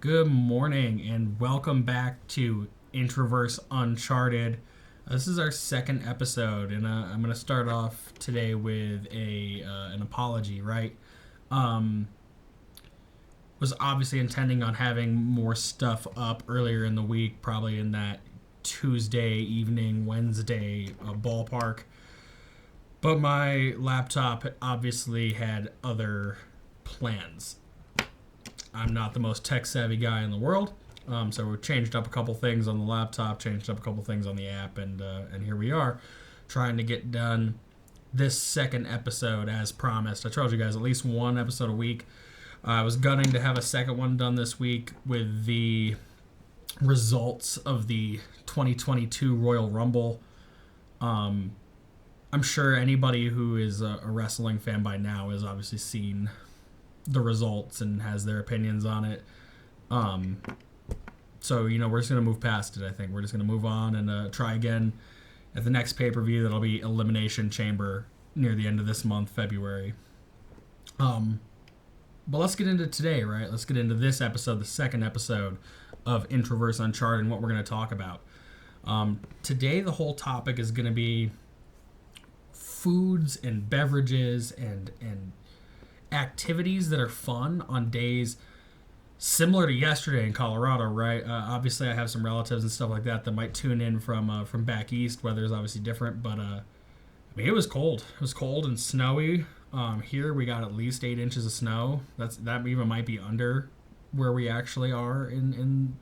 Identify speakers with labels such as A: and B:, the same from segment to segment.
A: Good morning and welcome back to Intraverse Uncharted. This is our second episode, and I'm going to start off today with an apology. Right, was obviously intending on having more stuff up earlier in the week, probably in that Tuesday evening, Wednesday ballpark. But my laptop obviously had other plans. I'm not the most tech savvy guy in the world, so we changed up a couple things on the laptop, changed up a couple things on the app, and here we are, trying to get done this second episode as promised. I told you guys at least one episode a week. I was gunning to have a second one done this week with the results of the 2022 Royal Rumble. I'm sure anybody who is a wrestling fan by now has obviously seen the results and has their opinions on it. So, we're just going to move past it, I think. We're just going to move on and try again at the next pay-per-view. That'll be Elimination Chamber near the end of this month, February. But let's get into today, right? Let's get into this episode, the second episode of Intraverse Uncharted, and what we're going to talk about. Today, the whole topic is going to be foods and beverages and activities that are fun on days similar to yesterday in Colorado, right? Obviously, I have some relatives and stuff like that might tune in from back east. Weather is obviously different, but it was cold. It was cold and snowy. Here we got at least 8 inches of snow. That even might be under where we actually are in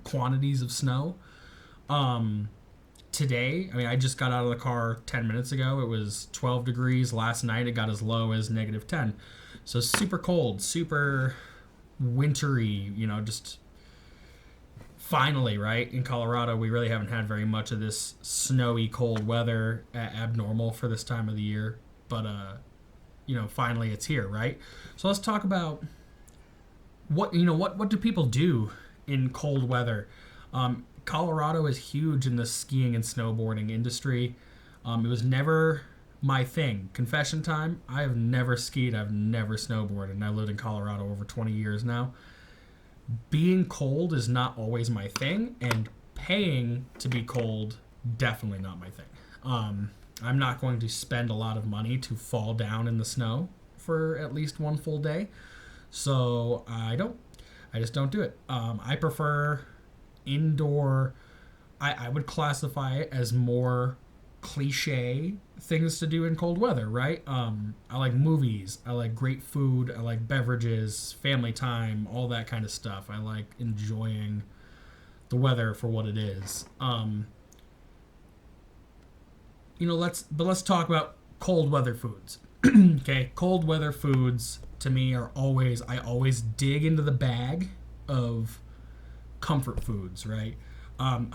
A: quantities of snow. Today, I just got out of the car 10 minutes ago. It was 12 degrees. Last night, it got as low as negative 10. So super cold, super wintry, just finally, right? In Colorado, we really haven't had very much of this snowy, cold weather, abnormal for this time of the year. But, finally it's here, right? So let's talk about what do people do in cold weather? Colorado is huge in the skiing and snowboarding industry. It was never my thing. Confession time, I have never skied, I've never snowboarded, and I've lived in Colorado over 20 years now. Being cold is not always my thing, and paying to be cold, definitely not my thing. I'm not going to spend a lot of money to fall down in the snow for at least one full day, so I just don't do it. I prefer indoor. I would classify it as more cliche things to do in cold weather, right? I like movies, I like great food, I like beverages, family time, all that kind of stuff. I like enjoying the weather for what it is. Let's talk about cold weather foods. Okay, cold weather foods to me I always dig into the bag of comfort foods, right?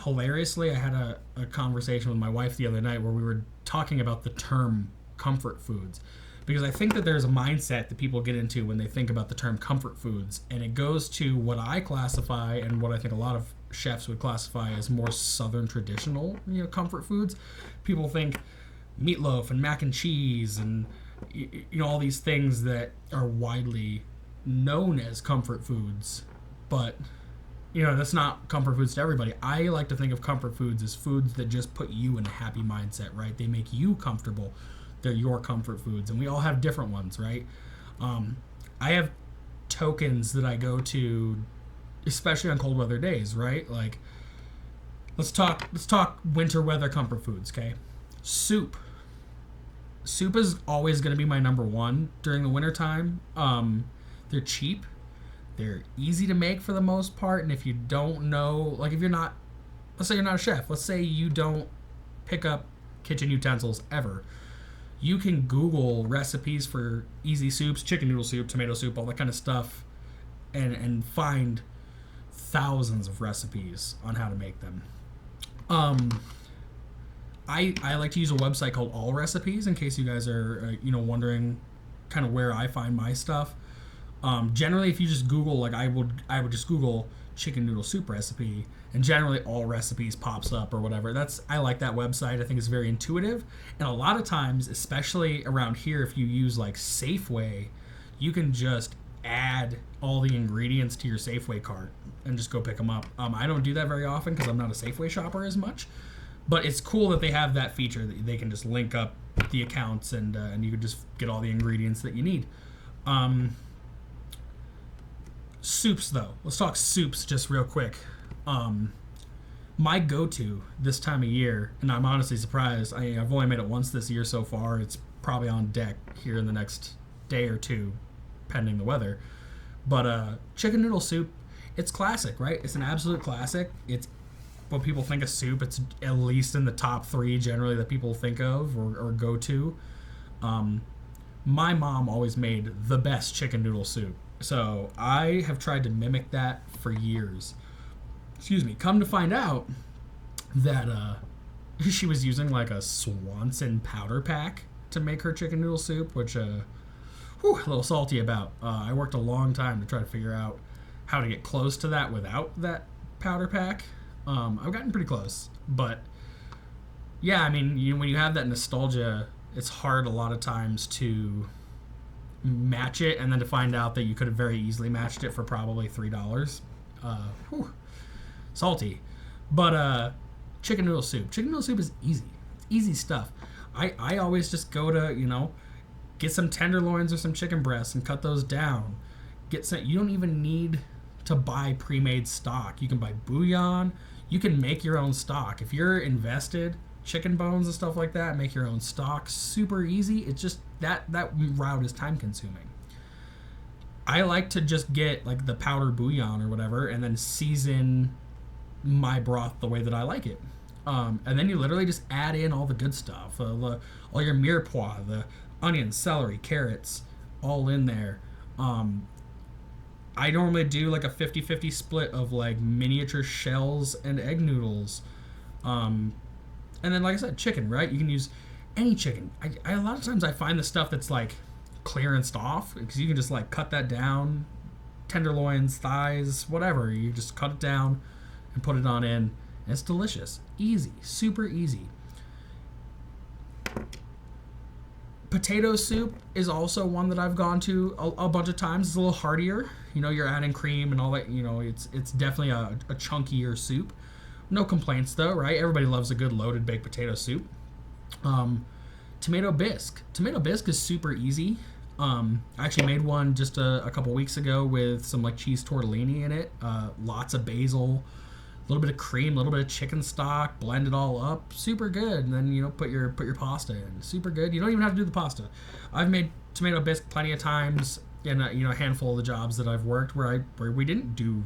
A: Hilariously, I had a conversation with my wife the other night where we were talking about the term comfort foods, because I think that there's a mindset that people get into when they think about the term comfort foods, and it goes to what I classify and what I think a lot of chefs would classify as more southern traditional, comfort foods. People think meatloaf and mac and cheese and all these things that are widely known as comfort foods, but that's not comfort foods to everybody. I like to think of comfort foods as foods that just put you in a happy mindset, right? They make you comfortable. They're your comfort foods, and we all have different ones, right? I have tokens that I go to, especially on cold weather days, right? Like, let's talk winter weather comfort foods, okay? Soup. Soup is always going to be my number one during the winter time. They're cheap. They're easy to make for the most part, and if you don't know, like if you're not, let's say you're not a chef, let's say you don't pick up kitchen utensils ever, you can Google recipes for easy soups, chicken noodle soup, tomato soup, all that kind of stuff, and find thousands of recipes on how to make them. I like to use a website called All Recipes in case you guys are wondering kind of where I find my stuff. Generally, if you just Google, like I would just Google chicken noodle soup recipe, and generally All Recipes pops up or whatever. I like that website. I think it's very intuitive, and a lot of times, especially around here, if you use like Safeway, you can just add all the ingredients to your Safeway cart and just go pick them up. I don't do that very often because I'm not a Safeway shopper as much, but it's cool that they have that feature that they can just link up the accounts and you can just get all the ingredients that you need. Soups, though. Let's talk soups just real quick. My go-to this time of year, and I'm honestly surprised, I've only made it once this year so far. It's probably on deck here in the next day or two, pending the weather. But chicken noodle soup, it's classic, right? It's an absolute classic. It's when people think of soup, it's at least in the top 3 generally that people think of or go to. My mom always made the best chicken noodle soup. So I have tried to mimic that for years. Excuse me. Come to find out that she was using like a Swanson powder pack to make her chicken noodle soup, which a little salty about. I worked a long time to try to figure out how to get close to that without that powder pack. I've gotten pretty close, but yeah, I mean, when you have that nostalgia, it's hard a lot of times to match it, and then to find out that you could have very easily matched it for probably $3. Salty. But chicken noodle soup. Chicken noodle soup is easy. It's easy stuff. I always just go to, get some tenderloins or some chicken breasts and cut those down. You don't even need to buy pre-made stock. You can buy bouillon. You can make your own stock. If you're invested, chicken bones and stuff like that, make your own stock. Super easy. It's just that route is time consuming. I like to just get like the powdered bouillon or whatever and then season my broth the way that I like it. And then you literally just add in all the good stuff. All your mirepoix, the onions, celery, carrots, all in there. I normally do like a 50-50 split of like miniature shells and egg noodles. And then, like I said, chicken, right? You can use any chicken. A lot of times I find the stuff that's like clearanced off because you can just like cut that down. Tenderloins, thighs, whatever. You just cut it down and put it on in. And it's delicious. Easy. Super easy. Potato soup is also one that I've gone to a bunch of times. It's a little heartier. You're adding cream and all that. It's definitely a chunkier soup. No complaints though, right? Everybody loves a good loaded baked potato soup. Tomato bisque. Tomato bisque is super easy. I actually made one just a couple weeks ago with some like cheese tortellini in it. Lots of basil, a little bit of cream, a little bit of chicken stock, blend it all up. Super good. And then, put your pasta in. Super good. You don't even have to do the pasta. I've made tomato bisque plenty of times in a handful of the jobs that I've worked where we didn't do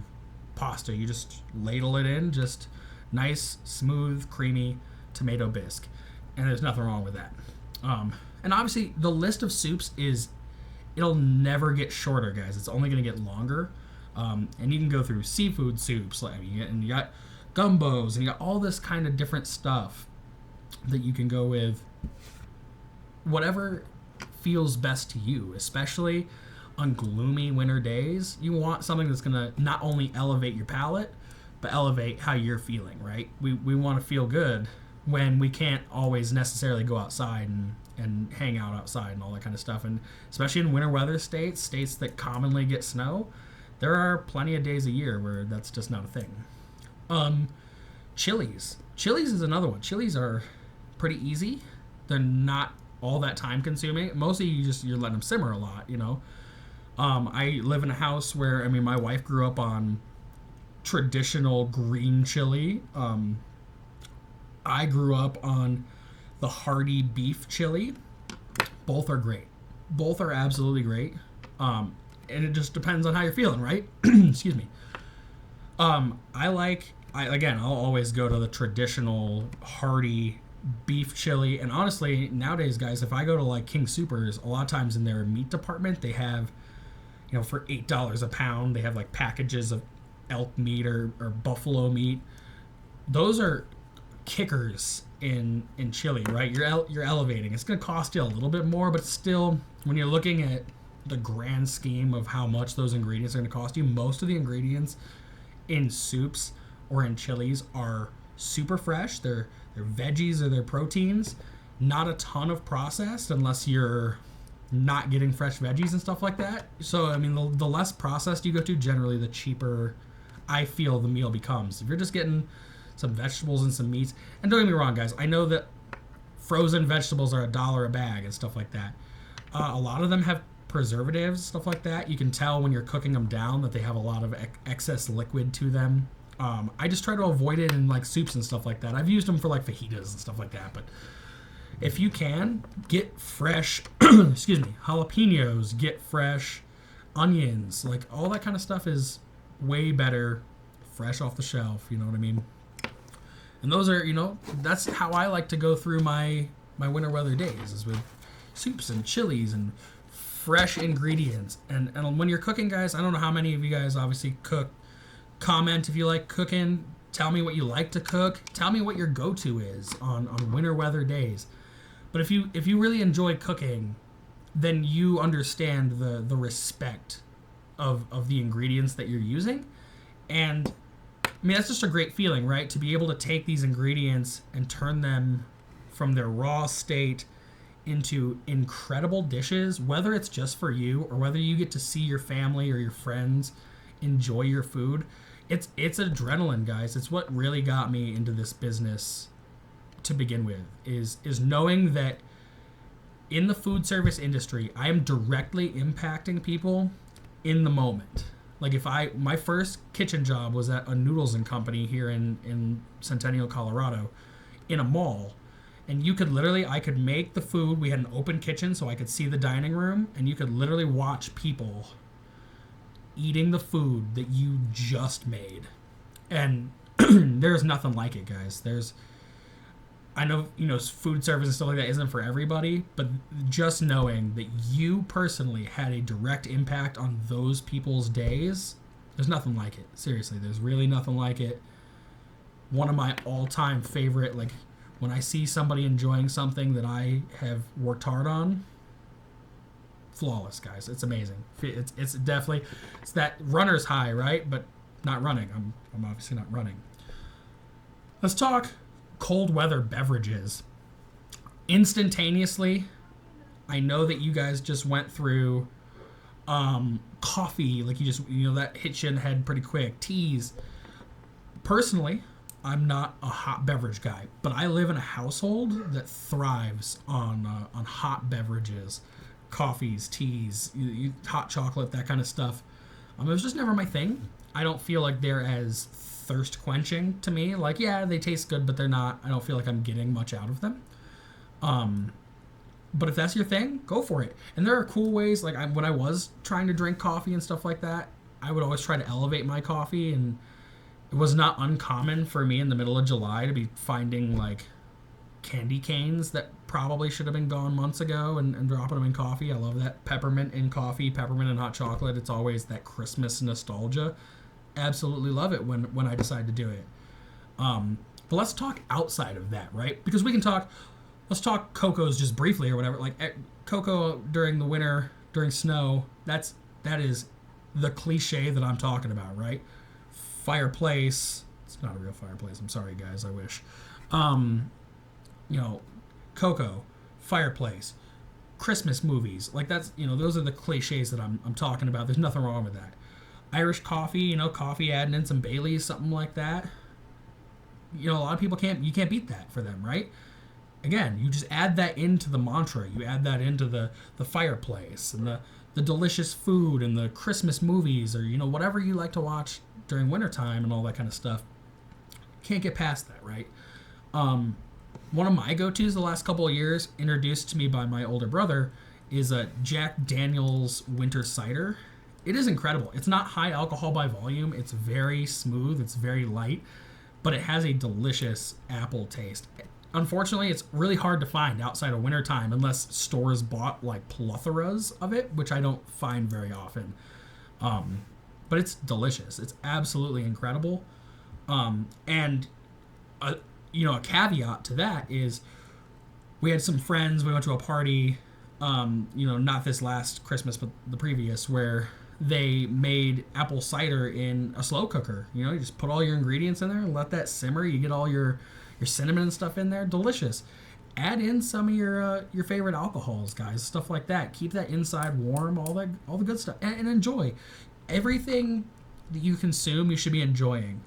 A: pasta. You just ladle it in, just nice, smooth, creamy tomato bisque. And there's nothing wrong with that. And obviously, the list of soups it'll never get shorter, guys. It's only going to get longer. And you can go through seafood soups, and you got gumbos, and you got all this kind of different stuff that you can go with. Whatever feels best to you, especially on gloomy winter days. You want something that's going to not only elevate your palate, but elevate how you're feeling, right? We want to feel good when we can't always necessarily go outside and hang out outside and all that kind of stuff. And especially in winter weather states that commonly get snow, there are plenty of days a year where that's just not a thing. Chilies. Chilies is another one. Chilies are pretty easy. They're not all that time consuming. Mostly you're letting them simmer a lot, I live in a house where, my wife grew up on traditional green chili. I grew up on the hearty beef chili. Both are great. Both are absolutely great. And it just depends on how you're feeling, right? Excuse me. I'll always go to the traditional hearty beef chili. And honestly, nowadays, guys, if I go to like King Soopers, a lot of times in their meat department, they have, for $8 a pound, they have like packages of elk meat or buffalo meat. Those are kickers in chili, right? You're elevating. It's going to cost you a little bit more, but still, when you're looking at the grand scheme of how much those ingredients are going to cost you, most of the ingredients in soups or in chilies are super fresh. They're veggies or they're proteins. Not a ton of processed unless you're not getting fresh veggies and stuff like that. So, I mean, the less processed you go to, generally the cheaper I feel the meal becomes. If you're just getting some vegetables and some meats, and don't get me wrong, guys, I know that frozen vegetables are $1 a bag and stuff like that. A lot of them have preservatives, stuff like that. You can tell when you're cooking them down that they have a lot of excess liquid to them. I just try to avoid it in like soups and stuff like that. I've used them for like fajitas and stuff like that, but if you can, get fresh, jalapenos, get fresh onions. Like, all that kind of stuff is way better fresh off the shelf, you know what I mean? And those are, that's how I like to go through my winter weather days, is with soups and chilies and fresh ingredients. And when you're cooking, guys, I don't know how many of you guys obviously cook. Comment if you like cooking. Tell me what you like to cook. Tell me what your go-to is on winter weather days. But if you really enjoy cooking, then you understand the respect of the ingredients that you're using. And I mean, that's just a great feeling, right? To be able to take these ingredients and turn them from their raw state into incredible dishes, whether it's just for you or whether you get to see your family or your friends enjoy your food. It's adrenaline, guys. It's what really got me into this business to begin with, is knowing that in the food service industry, I am directly impacting people in the moment. Like, my first kitchen job was at a noodles and company here in Centennial, Colorado, in a mall. And I could make the food. We had an open kitchen, so I could see the dining room, and you could literally watch people eating the food that you just made. And there's nothing like it, guys. I know, food service and stuff like that isn't for everybody, but just knowing that you personally had a direct impact on those people's days, there's nothing like it. Seriously, there's really nothing like it. One of my all-time favorite, like, when I see somebody enjoying something that I have worked hard on, flawless, guys. It's amazing. It's definitely, it's that runner's high, right? But not running. I'm obviously not running. Let's talk cold weather beverages. Instantaneously, I know that you guys just went through coffee, like that hits you in the head pretty quick. Teas. Personally, I'm not a hot beverage guy, but I live in a household that thrives on hot beverages, coffees, teas, hot chocolate, that kind of stuff. It was just never my thing. I don't feel like they're as thirst quenching to me. Like, yeah, they taste good, but they're not. I don't feel like I'm getting much out of them. But if that's your thing, go for it. And there are cool ways. Like, when I was trying to drink coffee and stuff like that, I would always try to elevate my coffee, and it was not uncommon for me in the middle of July to be finding like candy canes that probably should have been gone months ago and dropping them in coffee. I love that. Peppermint in coffee, peppermint in hot chocolate. It's always that Christmas nostalgia. Absolutely love it when I decide to do it. But let's talk outside of that, right? Because let's talk cocos just briefly or whatever. Like, cocoa during the winter, during snow, that is the cliche that I'm talking about, right? Fireplace. It's not a real fireplace. I'm sorry, guys. I wish. Cocoa, fireplace, Christmas movies. Like, that's, those are the cliches that I'm talking about. There's nothing wrong with that. Irish coffee, coffee adding in some Baileys, something like that. A lot of people you can't beat that for them, right? Again, you just add that into the mantra. You add that into the fireplace and the delicious food and the Christmas movies, or, whatever you like to watch during wintertime and all that kind of stuff. Can't get past that, right? One of my go-tos the last couple of years, introduced to me by my older brother, is a Jack Daniel's winter cider. It is incredible. It's not high alcohol by volume. It's very smooth. It's very light, but it has a delicious apple taste. Unfortunately, it's really hard to find outside of wintertime unless stores bought like plethora of it, which I don't find very often. But it's delicious. It's absolutely incredible. And a caveat to that is we had some friends. We went to a party, not this last Christmas, but the previous, where they made apple cider in a slow cooker. You just put all your ingredients in there and let that simmer. You get all your cinnamon and stuff in there. Delicious. add in some of your favorite alcohols, guys, stuff like that. Keep that inside warm, all the good stuff, and enjoy everything that you consume. You should be enjoying.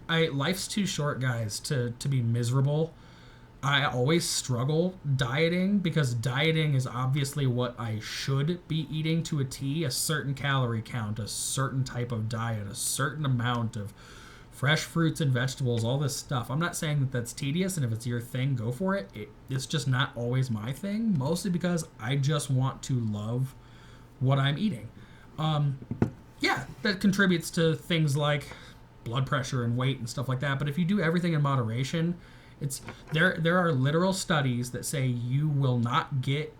A: Life's too short, guys, to be miserable. I always struggle dieting because dieting is obviously what I should be eating to a T, a certain calorie count, a certain type of diet, a certain amount of fresh fruits and vegetables, all this stuff. I'm not saying that that's tedious, and if it's your thing, go for it. It's just not always my thing, mostly because I just want to love what I'm eating. Yeah, that contributes to things like blood pressure and weight and stuff like that, but if you do everything in moderation, there are literal studies that say you will not get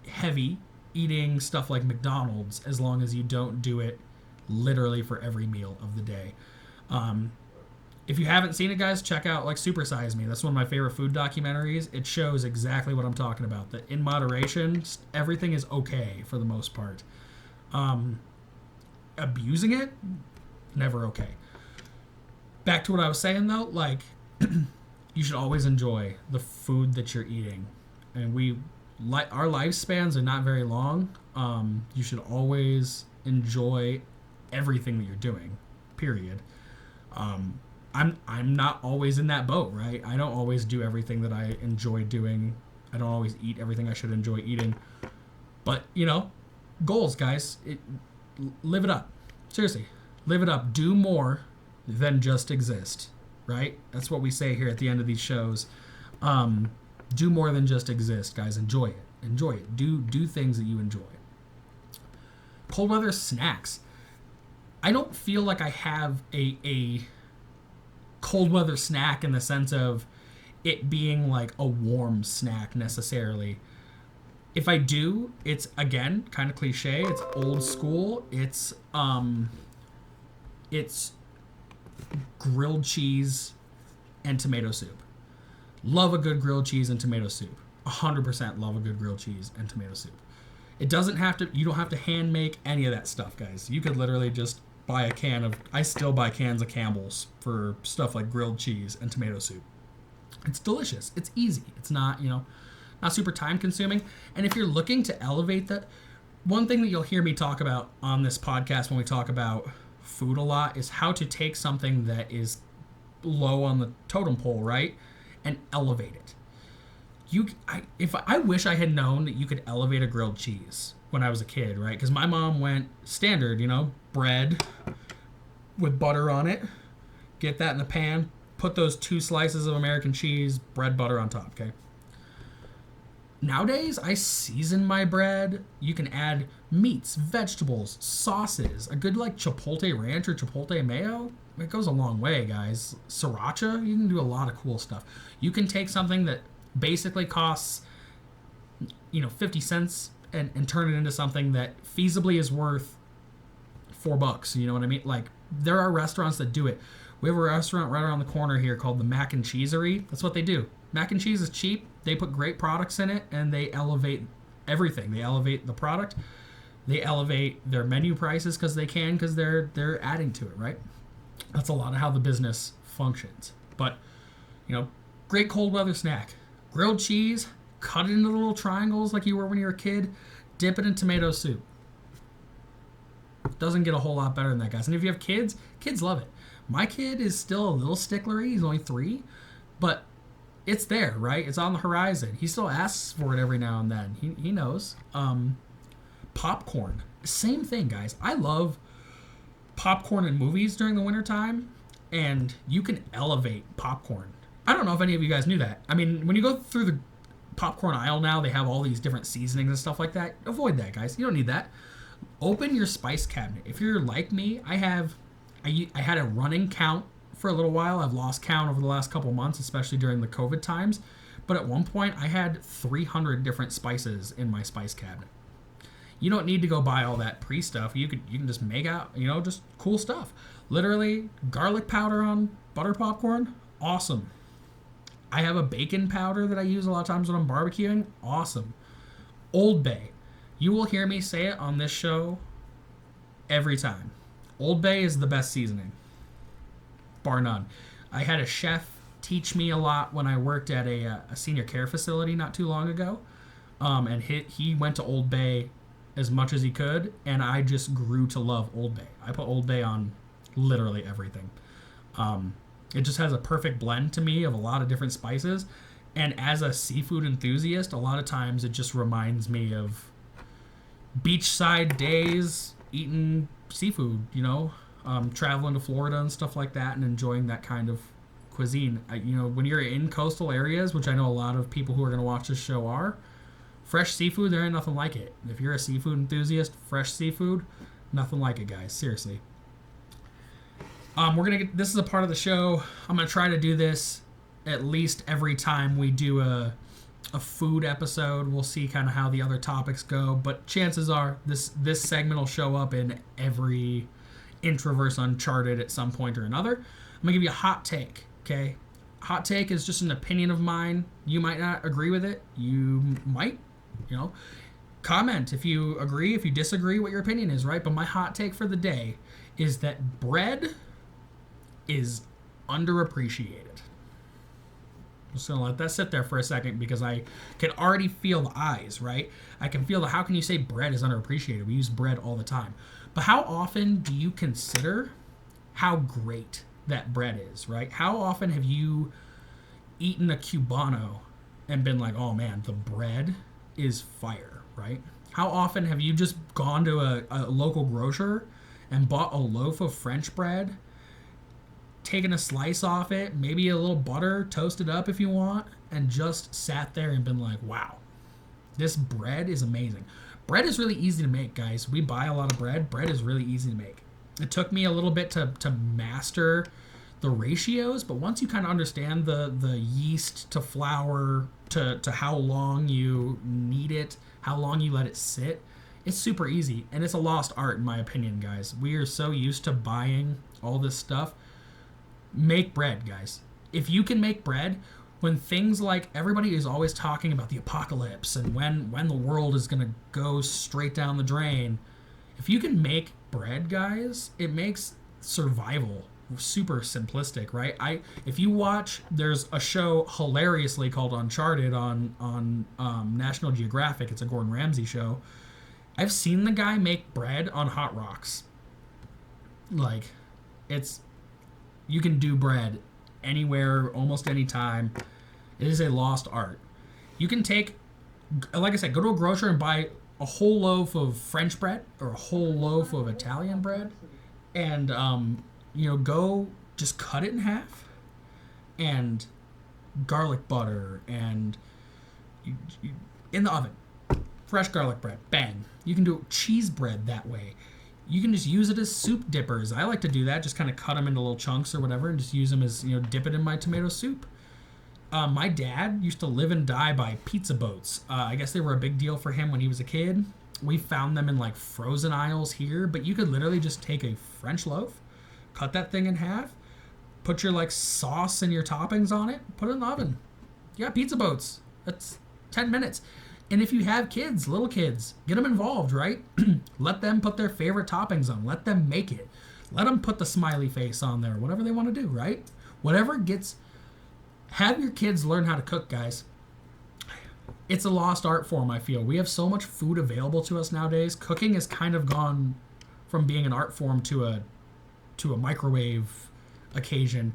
A: heavy eating stuff like McDonald's as long as you don't do it literally for every meal of the day. If you haven't seen it, guys, check out like Super Size Me. That's one of my favorite food documentaries. It shows exactly what I'm talking about. That in moderation, everything is okay for the most part. Abusing it, never okay. Back to what I was saying though, like you should always enjoy the food that you're eating, and our lifespans are not very long. You should always enjoy everything that you're doing. Period. I'm not always in that boat, right? I don't always do everything that I enjoy doing. I don't always eat everything I should enjoy eating. But goals, guys. Live it up. Seriously, live it up. Do more than just exist. Right? That's what we say here at the end of these shows. Do more than just exist, guys. Enjoy it. Enjoy it. Do things that you enjoy. Cold weather snacks. I don't feel like I have a cold weather snack in the sense of it being like a warm snack necessarily. If I do, it's again kind of cliche. It's old school. It's grilled cheese and tomato soup. Love a good grilled cheese and tomato soup. 100% love a good grilled cheese and tomato soup. You don't have to hand make any of that stuff, guys. You could literally just buy I still buy cans of Campbell's for stuff like grilled cheese and tomato soup. It's delicious. It's easy. It's not, not super time consuming. And if you're looking to elevate that, one thing that you'll hear me talk about on this podcast when we talk about food a lot is how to take something that is low on the totem pole, right, and elevate it. I wish I had known that you could elevate a grilled cheese when I was a kid, right? Because my mom went standard, bread with butter on it. Get that in the pan. Put those 2 slices of American cheese, bread, butter on top, okay? Nowadays, I season my bread. You can add meats, vegetables, sauces, a good like Chipotle ranch or Chipotle mayo. It goes a long way, guys. Sriracha, you can do a lot of cool stuff. You can take something that basically costs, 50 cents and turn it into something that feasibly is worth $4. You know what I mean? Like, there are restaurants that do it. We have a restaurant right around the corner here called the Mac and Cheesery. That's what they do. Mac and cheese is cheap. They put great products in it, and they elevate everything. They elevate the product. They elevate their menu prices because they're adding to it, right? That's a lot of how the business functions. But, great cold weather snack. Grilled cheese, cut it into little triangles like you were when you were a kid, dip it in tomato soup. Doesn't get a whole lot better than that, guys. And if you have kids love it. My kid is still a little sticklery. He's only 3, but it's there, right? It's on the horizon. He still asks for it every now and then. He knows. Popcorn. Same thing, guys. I love popcorn in movies during the wintertime, and you can elevate popcorn. I don't know if any of you guys knew that. I mean, when you go through the popcorn aisle now, they have all these different seasonings and stuff like that. Avoid that, guys. You don't need that. Open your spice cabinet. If you're like me, I had a running count for a little while. I've lost count over the last couple months, especially during the COVID times. But at one point, I had 300 different spices in my spice cabinet. You don't need to go buy all that pre-stuff. You can just make out, just cool stuff. Literally, garlic powder on butter popcorn, awesome. I have a bacon powder that I use a lot of times when I'm barbecuing, awesome. Old Bay. You will hear me say it on this show every time. Old Bay is the best seasoning, bar none. I had a chef teach me a lot when I worked at a senior care facility not too long ago. And he went to Old Bay as much as he could, and I just grew to love Old Bay. I put Old Bay on literally everything. It just has a perfect blend to me of a lot of different spices. And as a seafood enthusiast, a lot of times it just reminds me of beachside days eating seafood, traveling to Florida and stuff like that and enjoying that kind of cuisine. When you're in coastal areas, which I know a lot of people who are going to watch this show are, fresh seafood, there ain't nothing like it. If you're a seafood enthusiast, fresh seafood, nothing like it, guys. Seriously. This is a part of the show. I'm going to try to do this at least every time we do a food episode. We'll see kind of how the other topics go, but chances are this segment will show up in every Intraverse Uncharted at some point or another. I'm going to give you a hot take, okay? Hot take is just an opinion of mine. You might not agree with it. You might, comment if you agree, if you disagree, what your opinion is, right? But my hot take for the day is that bread is underappreciated. I'm just going to let that sit there for a second because I can already feel the eyes, right? I can feel how can you say bread is underappreciated? We use bread all the time. But how often do you consider how great that bread is, right? How often have you eaten a Cubano and been like, oh man, the bread is fire, right? How often have you just gone to a local grocer and bought a loaf of French bread, taken a slice off it, maybe a little butter, toasted up if you want, and just sat there and been like, wow, this bread is amazing. Bread is really easy to make, guys. We buy a lot of bread. Bread is really easy to make. It took me a little bit to master the ratios, but once you kind of understand the yeast to flour to how long you knead it, how long you let it sit, it's super easy, and it's a lost art in my opinion, guys. We are so used to buying all this stuff. Make bread, guys. If you can make bread, when things like everybody is always talking about the apocalypse and when the world is going to go straight down the drain, if you can make bread, guys, it makes survival super simplistic, right? If you watch, there's a show hilariously called Uncharted on National Geographic. It's a Gordon Ramsay show. I've seen the guy make bread on hot rocks. Like, you can do bread anywhere, almost any time. It is a lost art. You can take, like I said, go to a grocer and buy a whole loaf of French bread or a whole loaf of Italian bread, and go just cut it in half, and garlic butter, and in the oven, fresh garlic bread, bang. You can do cheese bread that way. You can just use it as soup dippers. I like to do that, just kind of cut them into little chunks or whatever and just use them as, dip it in my tomato soup. My dad used to live and die by pizza boats. I guess they were a big deal for him when he was a kid. We found them in like frozen aisles here, but you could literally just take a French loaf, cut that thing in half, put your like sauce and your toppings on it, put it in the oven. You got pizza boats. That's 10 minutes. And if you have kids, little kids, get them involved, right? Let them put their favorite toppings on. Let them make it. Let them put the smiley face on there, whatever they want to do, right? Have your kids learn how to cook, guys. It's a lost art form, I feel. We have so much food available to us nowadays. Cooking has kind of gone from being an art form to a microwave occasion.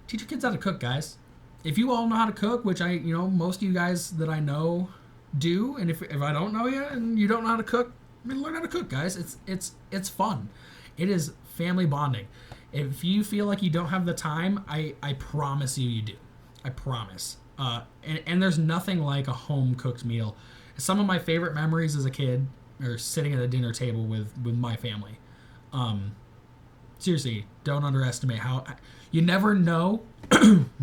A: Teach your kids how to cook, guys. If you all know how to cook, which most of you guys that I know do, and if I don't know you and you don't know how to cook, learn how to cook, guys. It's fun. It is family bonding. If you feel like you don't have the time, I promise you do. I promise. And there's nothing like a home cooked meal. Some of my favorite memories as a kid are sitting at a dinner table with my family. Seriously, don't underestimate how you never know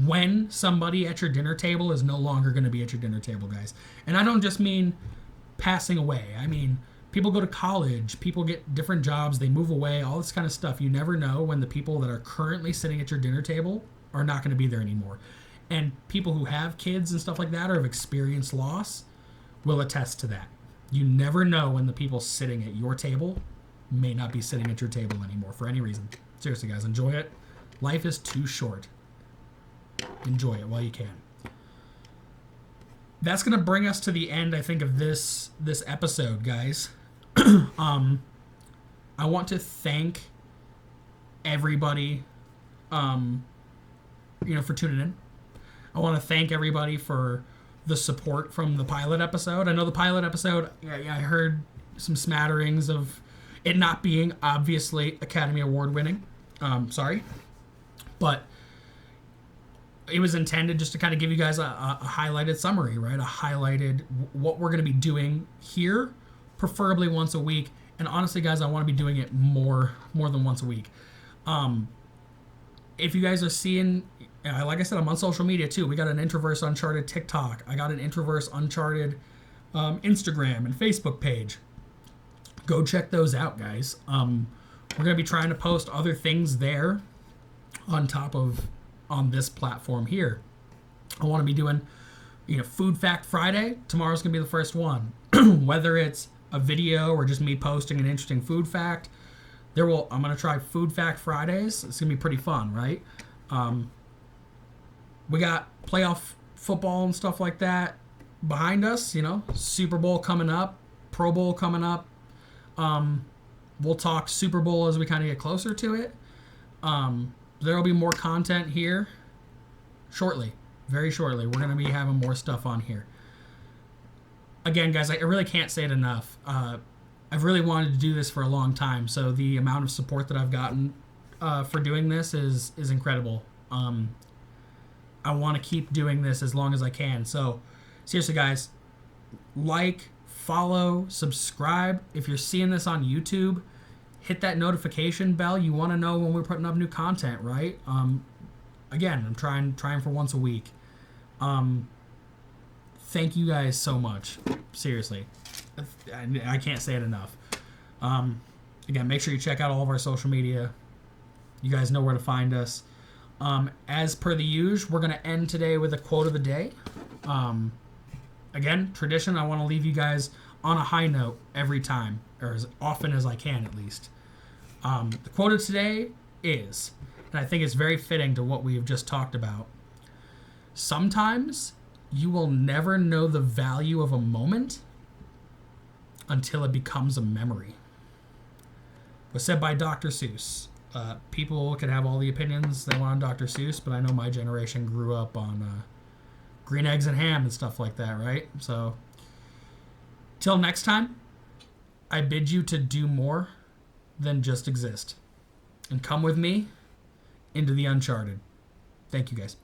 A: when somebody at your dinner table is no longer going to be at your dinner table, guys. And I don't just mean passing away. I mean, people go to college, people get different jobs, they move away, all this kind of stuff. You never know when the people that are currently sitting at your dinner table are not going to be there anymore. And people who have kids and stuff like that or have experienced loss will attest to that. You never know when the people sitting at your table may not be sitting at your table anymore for any reason. Seriously, guys, enjoy it. Life is too short. Enjoy it while you can. That's going to bring us to the end, I think, of this episode, guys. I want to thank everybody, for tuning in. I want to thank everybody for the support from the pilot episode. I know the pilot episode, I heard some smatterings of it not being obviously Academy Award winning. Sorry. But it was intended just to kind of give you guys a highlighted summary, right? A highlighted what we're going to be doing here, preferably once a week. And honestly, guys, I want to be doing it more than once a week. If you guys are seeing, like I said, I'm on social media too. We got an Intraverse Uncharted TikTok. I got an Intraverse Uncharted Instagram and Facebook page. Go check those out, guys. We're going to be trying to post other things there on this platform here. I want to be doing, Food Fact Friday. Tomorrow's going to be the first one. Whether it's a video or just me posting an interesting food fact, I'm going to try Food Fact Fridays. It's going to be pretty fun, right? We got playoff football and stuff like that behind us, Super Bowl coming up, Pro Bowl coming up. We'll talk Super Bowl as we kind of get closer to it. There'll be more content here shortly, very shortly. We're going to be having more stuff on here. Again, guys, I really can't say it enough. I've really wanted to do this for a long time, so the amount of support that I've gotten for doing this is incredible. I want to keep doing this as long as I can. So, seriously, guys, like, follow, subscribe. If you're seeing this on YouTube, hit that notification bell. You want to know when we're putting up new content, right? Again, I'm trying for once a week. Thank you guys so much. Seriously. I can't say it enough. Again, make sure you check out all of our social media. You guys know where to find us. As per the usual, we're going to end today with a quote of the day. Again, tradition, I want to leave you guys on a high note every time, or as often as I can at least. The quote of today is, and I think it's very fitting to what we have just talked about, sometimes you will never know the value of a moment until it becomes a memory. It was said by Dr. Seuss. People can have all the opinions they want on Dr. Seuss, but I know my generation grew up on green eggs and ham and stuff like that, right? So, till next time, I bid you to do more than just exist. And come with me into the Uncharted. Thank you, guys.